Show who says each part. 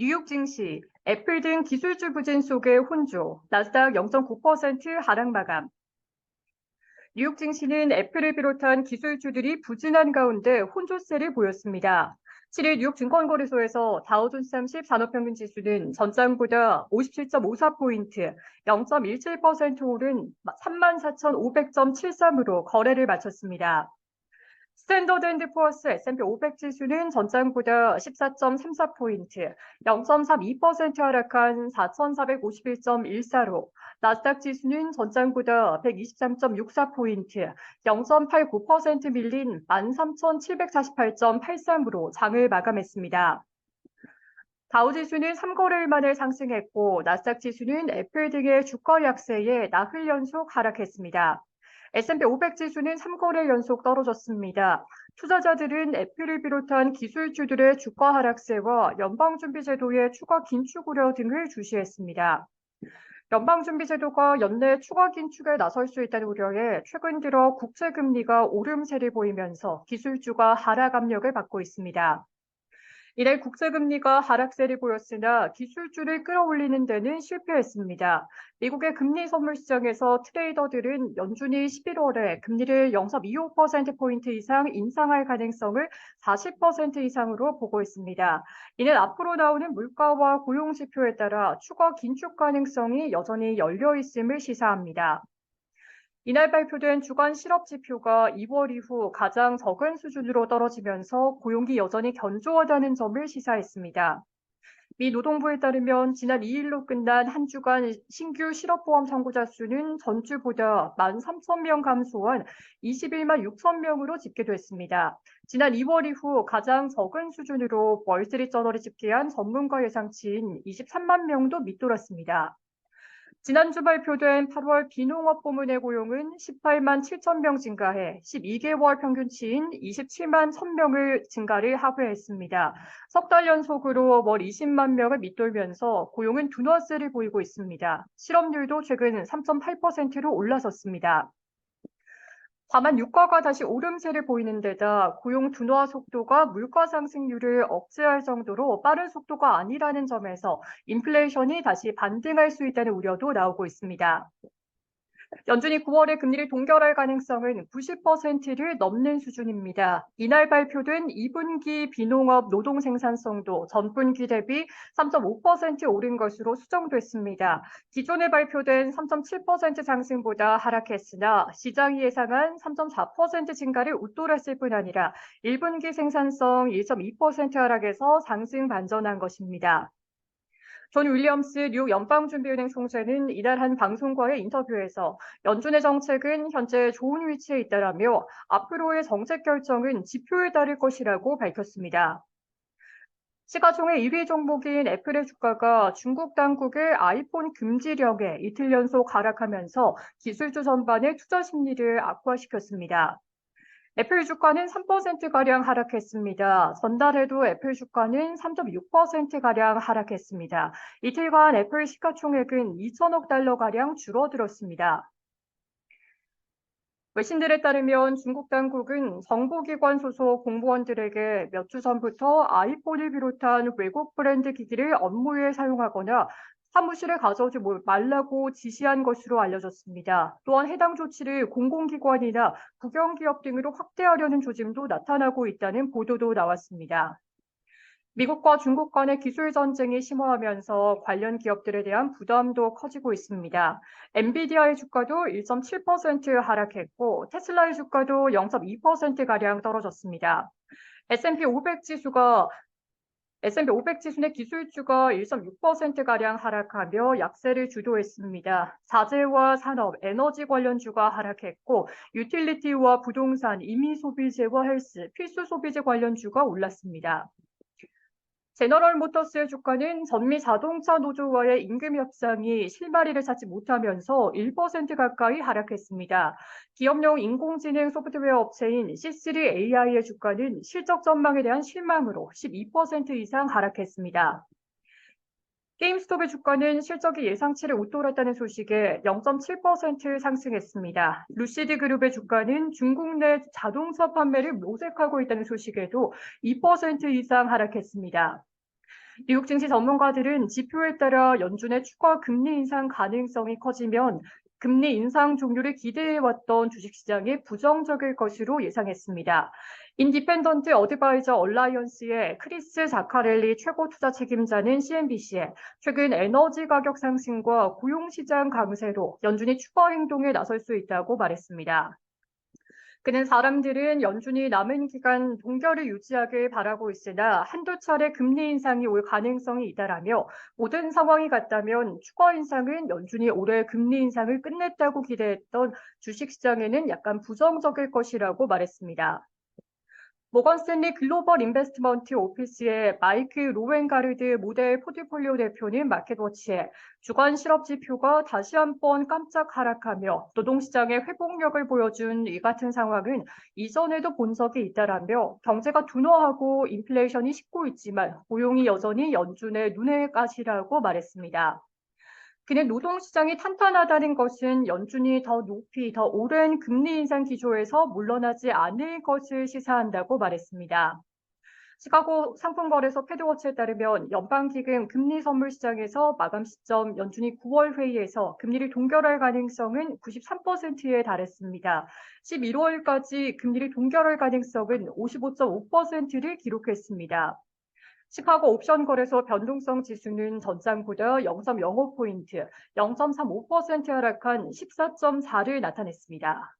Speaker 1: 뉴욕 증시, 애플 등 기술주 부진 속의 혼조, 나스닥 0.9% 하락 마감. 뉴욕 증시는 애플을 비롯한 기술주들이 부진한 가운데 혼조세를 보였습니다. 7일 뉴욕 증권거래소에서 다우존스 30 산업평균 지수는 전장보다 57.54포인트, 0.17% 오른 34,500.73으로 거래를 마쳤습니다. 스탠더드 앤드 푸어스 S&P 500 지수는 전장보다 14.34포인트, 0.32% 하락한 4,451.14로, 나스닥 지수는 전장보다 123.64포인트, 0.89% 밀린 13,748.83으로 장을 마감했습니다. 다우지수는 3거래일 만에 상승했고, 나스닥 지수는 애플 등의 주가 약세에 나흘 연속 하락했습니다. S&P 500 지수는 3거래일 연속 떨어졌습니다. 투자자들은 애플을 비롯한 기술주들의 주가 하락세와 연방준비제도의 추가 긴축 우려 등을 주시했습니다. 연방준비제도가 연내 추가 긴축에 나설 수 있다는 우려에 최근 들어 국채금리가 오름세를 보이면서 기술주가 하락 압력을 받고 있습니다. 이날 국채금리가 하락세를 보였으나 기술주를 끌어올리는 데는 실패했습니다. 미국의 금리 선물 시장에서 트레이더들은 연준이 11월에 금리를 0.25%포인트 이상 인상할 가능성을 40% 이상으로 보고 있습니다. 이는 앞으로 나오는 물가와 고용 지표에 따라 추가 긴축 가능성이 여전히 열려 있음을 시사합니다. 이날 발표된 주간 실업 지표가 2월 이후 가장 적은 수준으로 떨어지면서 고용이 여전히 견조하다는 점을 시사했습니다. 미 노동부에 따르면 지난 2일로 끝난 한 주간 신규 실업보험 청구자 수는 전주보다 13,000명 감소한 21만 6천 명으로 집계됐습니다. 지난 2월 이후 가장 적은 수준으로 월스트리트저널이 집계한 전문가 예상치인 23만 명도 밑돌았습니다. 지난주 발표된 8월 비농업 부문의 고용은 18만 7천 명 증가해 12개월 평균치인 27만 1,000명을 증가를 하회했습니다. 석 달 연속으로 월 20만 명을 밑돌면서 고용은 둔화세를 보이고 있습니다. 실업률도 최근 3.8%로 올라섰습니다. 다만 유가가 다시 오름세를 보이는 데다 고용 둔화 속도가 물가 상승률을 억제할 정도로 빠른 속도가 아니라는 점에서 인플레이션이 다시 반등할 수 있다는 우려도 나오고 있습니다. 연준이 9월에 금리를 동결할 가능성은 90%를 넘는 수준입니다. 이날 발표된 2분기 비농업 노동 생산성도 전분기 대비 3.5% 오른 것으로 수정됐습니다. 기존에 발표된 3.7% 상승보다 하락했으나 시장이 예상한 3.4% 증가를 웃돌았을 뿐 아니라 1분기 생산성 1.2% 하락에서 상승 반전한 것입니다. 존 윌리엄스 뉴욕 연방준비은행 총재는 이날 한 방송과의 인터뷰에서 연준의 정책은 현재 좋은 위치에 있다라며 앞으로의 정책 결정은 지표에 따를 것이라고 밝혔습니다. 시가총액 1위 종목인 애플의 주가가 중국 당국의 아이폰 금지령에 이틀 연속 하락하면서 기술주 전반의 투자 심리를 악화시켰습니다. 애플 주가는 3%가량 하락했습니다. 전날에도 애플 주가는 3.6%가량 하락했습니다. 이틀간 애플 시가총액은 2천억 달러가량 줄어들었습니다. 외신들에 따르면 중국 당국은 정보기관 소속 공무원들에게 몇 주 전부터 아이폰을 비롯한 외국 브랜드 기기를 업무에 사용하거나 사무실에 가져오지 말라고 지시한 것으로 알려졌습니다. 또한 해당 조치를 공공기관이나 국영기업 등으로 확대하려는 조짐도 나타나고 있다는 보도도 나왔습니다. 미국과 중국 간의 기술 전쟁이 심화하면서 관련 기업들에 대한 부담도 커지고 있습니다. 엔비디아의 주가도 1.7% 하락했고 테슬라의 주가도 0.2%가량 떨어졌습니다. S&P 500 지수가 S&P 500 지수의 기술주가 1.6%가량 하락하며 약세를 주도했습니다. 자재와 산업, 에너지 관련주가 하락했고 유틸리티와 부동산, 임의소비재와 헬스, 필수소비재 관련주가 올랐습니다. 제너럴 모터스의 주가는 전미 자동차 노조와의 임금 협상이 실마리를 찾지 못하면서 1% 가까이 하락했습니다. 기업용 인공지능 소프트웨어 업체인 C3AI의 주가는 실적 전망에 대한 실망으로 12% 이상 하락했습니다. 게임스톱의 주가는 실적이 예상치를 웃돌았다는 소식에 0.7% 상승했습니다. 루시드 그룹의 주가는 중국 내 자동차 판매를 모색하고 있다는 소식에도 2% 이상 하락했습니다. 미국 증시 전문가들은 지표에 따라 연준의 추가 금리 인상 가능성이 커지면 금리 인상 종료를 기대해왔던 주식시장이 부정적일 것으로 예상했습니다. 인디펜던트 어드바이저 얼라이언스의 크리스 자카렐리 최고 투자 책임자는 CNBC에 최근 에너지 가격 상승과 고용시장 강세로 연준이 추가 행동에 나설 수 있다고 말했습니다. 그는 사람들은 연준이 남은 기간 동결을 유지하길 바라고 있으나 한두 차례 금리 인상이 올 가능성이 있다라며 모든 상황이 같다면 추가 인상은 연준이 올해 금리 인상을 끝냈다고 기대했던 주식시장에는 약간 부정적일 것이라고 말했습니다. 모건 스탠리 글로벌 인베스트먼트 오피스의 마이크 로웬가르드 모델 포트폴리오 대표는 마켓워치에 주간 실업 지표가 다시 한번 깜짝 하락하며 노동시장의 회복력을 보여준 이 같은 상황은 이전에도 본 적이 있다라며 경제가 둔화하고 인플레이션이 식고 있지만 고용이 여전히 연준의 눈에 가시라고 말했습니다. 그는 노동시장이 탄탄하다는 것은 연준이 더 높이, 더 오랜 금리 인상 기조에서 물러나지 않을 것을 시사한다고 말했습니다. 시카고 상품거래소 패드워치에 따르면 연방기금 금리 선물 시장에서 마감 시점 연준이 9월 회의에서 금리를 동결할 가능성은 93%에 달했습니다. 11월까지 금리를 동결할 가능성은 55.5%를 기록했습니다. 시카고 옵션 거래소 변동성 지수는 전장보다 0.05포인트, 0.35% 하락한 14.4를 나타냈습니다.